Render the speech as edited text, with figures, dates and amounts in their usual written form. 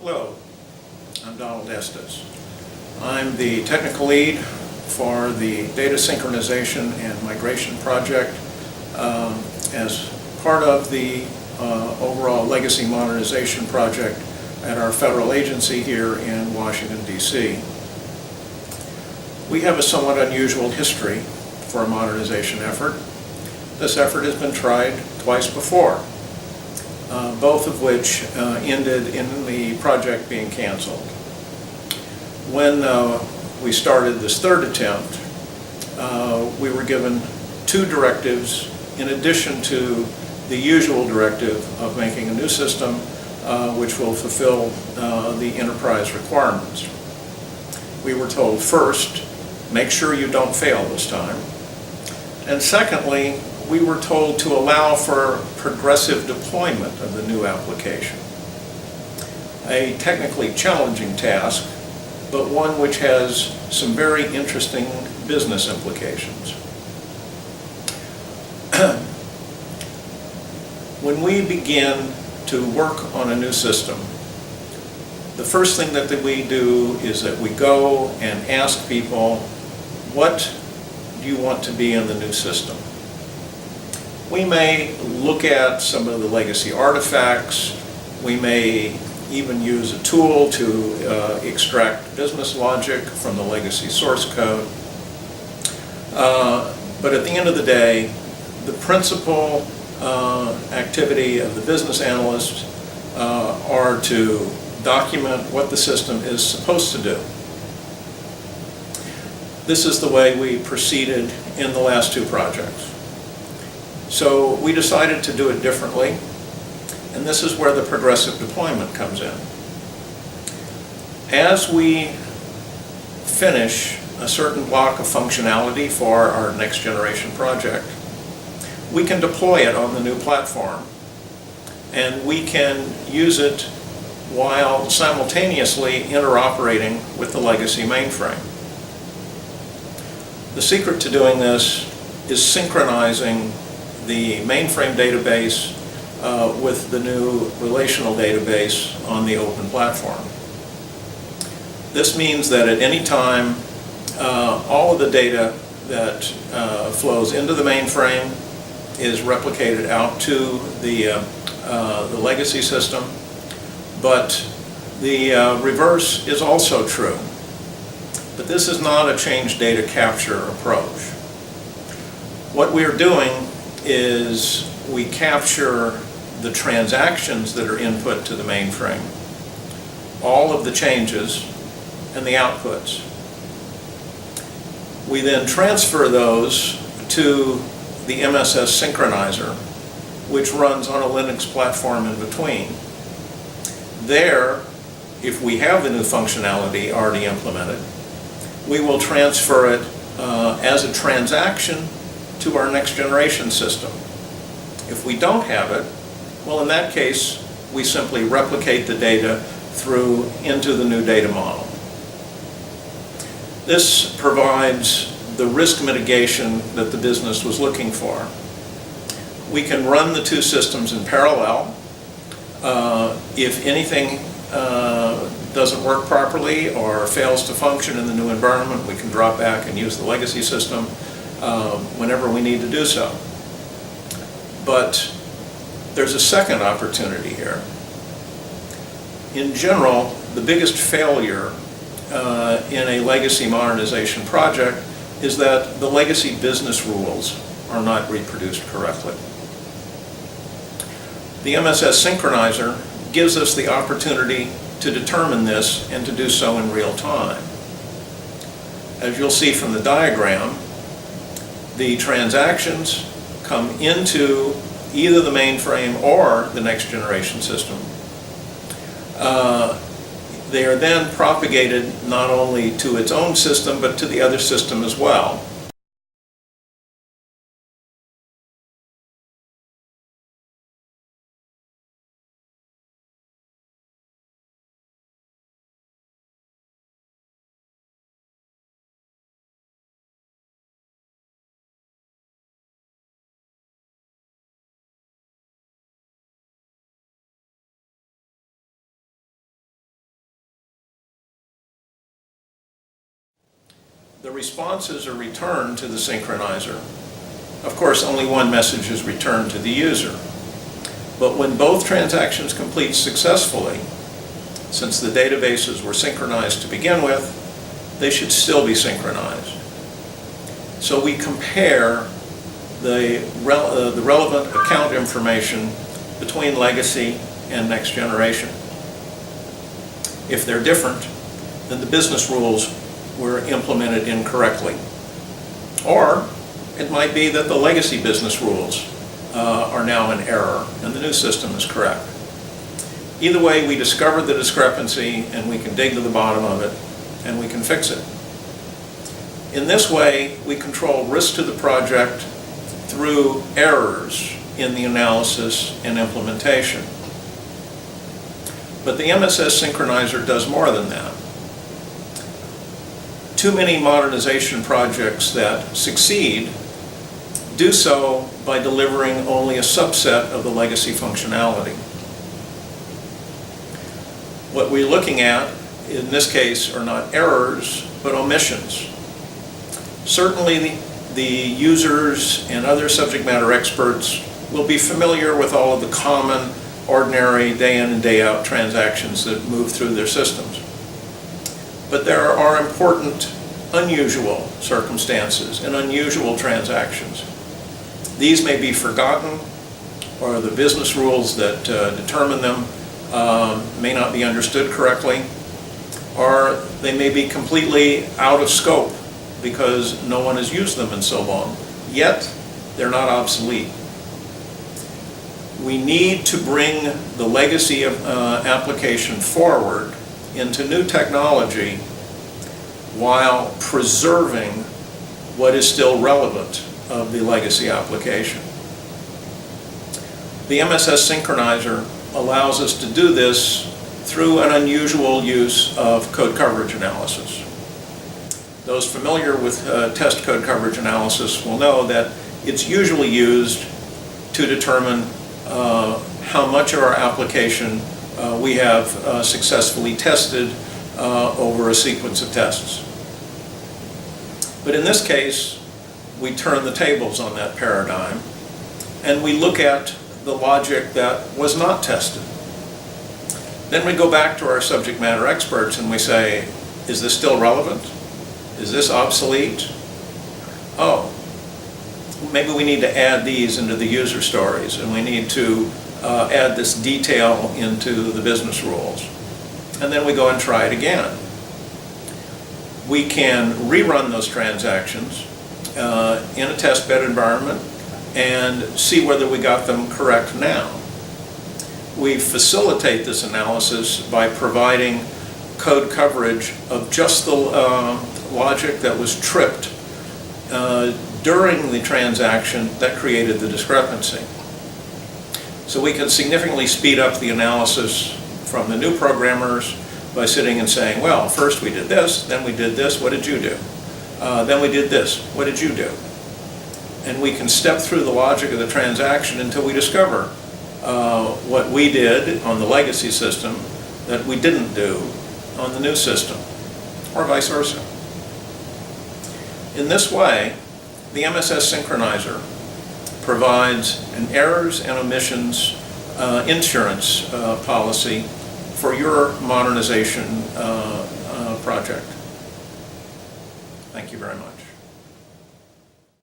Hello, I'm Donald Estes. I'm the technical lead for the data synchronization and migration project as part of the overall legacy modernization project at our federal agency here in Washington, D.C. We have a somewhat unusual history for a modernization effort. This effort has been tried twice before, both of which ended in the project being canceled. When we started this third attempt, we were given two directives in addition to the usual directive of making a new system which will fulfill the enterprise requirements. We were told, first, make sure you don't fail this time. And secondly, we were told to allow for progressive deployment of the new application. A technically challenging task, but one which has some very interesting business implications. When we begin to work on a new system, the first thing that we do is that we go and ask people, what do you want to be in the new system? We may look at some of the legacy artifacts. We may even use a tool to extract business logic from the legacy source code. But at the end of the day, the principal activity of the business analysts are to document what the system is supposed to do. This is the way we proceeded in the last two projects. So we decided to do it differently, and this is where the progressive deployment comes in. As we finish a certain block of functionality for our next generation project, we can deploy it on the new platform, and we can use it while simultaneously interoperating with the legacy mainframe. The secret to doing this is synchronizing the mainframe database with the new relational database on the open platform. This means that at any time, all of the data that flows into the mainframe is replicated out to the legacy system, but the reverse is also true. But this is not a change data capture approach. What we're doing is we capture the transactions that are input to the mainframe, all of the changes, and the outputs. We then transfer those to the MSS Synchronizer, which runs on a Linux platform in between. There, if we have the new functionality already implemented, we will transfer it as a transaction to our next generation system. If we don't have it, well, in that case, we simply replicate the data through into the new data model. This provides the risk mitigation that the business was looking for. We can run the two systems in parallel. If anything doesn't work properly or fails to function in the new environment, we can drop back and use the legacy system whenever we need to do so. But there's a second opportunity here. In general, the biggest failure in a legacy modernization project is that the legacy business rules are not reproduced correctly. The MSS Synchronizer gives us the opportunity to determine this and to do so in real time. As you'll see from the diagram, the transactions come into either the mainframe or the next generation system. They are then propagated not only to its own system but to the other system as well. the responses are returned to the synchronizer. Of course, only one message is returned to the user. But when both transactions complete successfully, since the databases were synchronized to begin with, they should still be synchronized. So we compare the relevant account information between legacy and next generation. If they're different, then the business rules were implemented incorrectly. Or it might be that the legacy business rules are now in error and the new system is correct. Either way, we discovered the discrepancy and we can dig to the bottom of it and we can fix it. In this way, we control risk to the project through errors in the analysis and implementation. But the MSS Synchronizer does more than that. Too many modernization projects that succeed do so by delivering only a subset of the legacy functionality. What we're looking at in this case are not errors, but omissions. Certainly the users and other subject matter experts will be familiar with all of the common, ordinary, day in and day out transactions that move through their systems. But there are important, unusual circumstances and unusual transactions. These may be forgotten, or the business rules that determine them may not be understood correctly, or they may be completely out of scope because no one has used them in so long, yet they're not obsolete. We need to bring the legacy of, application forward into new technology while preserving what is still relevant of the legacy application. The MSS Synchronizer allows us to do this through an unusual use of code coverage analysis. Those familiar with test code coverage analysis will know that it's usually used to determine how much of our application we have successfully tested over a sequence of tests. But in this case, we turn the tables on that paradigm and we look at the logic that was not tested. Then we go back to our subject matter experts and we say, is this still relevant? Is this obsolete? Oh, maybe we need to add these into the user stories and we need to add this detail into the business rules. And then we go and try it again. We can rerun those transactions in a test bed environment and see whether we got them correct now. We facilitate this analysis by providing code coverage of just the logic that was tripped during the transaction that created the discrepancy. So we can significantly speed up the analysis from the new programmers by sitting and saying, well, first we did this, then we did this, what did you do? Then we did this, what did you do? And we can step through the logic of the transaction until we discover what we did on the legacy system that we didn't do on the new system, or vice versa. In this way, the MSS Synchronizer provides an errors and omissions insurance policy for your modernization project. Thank you very much.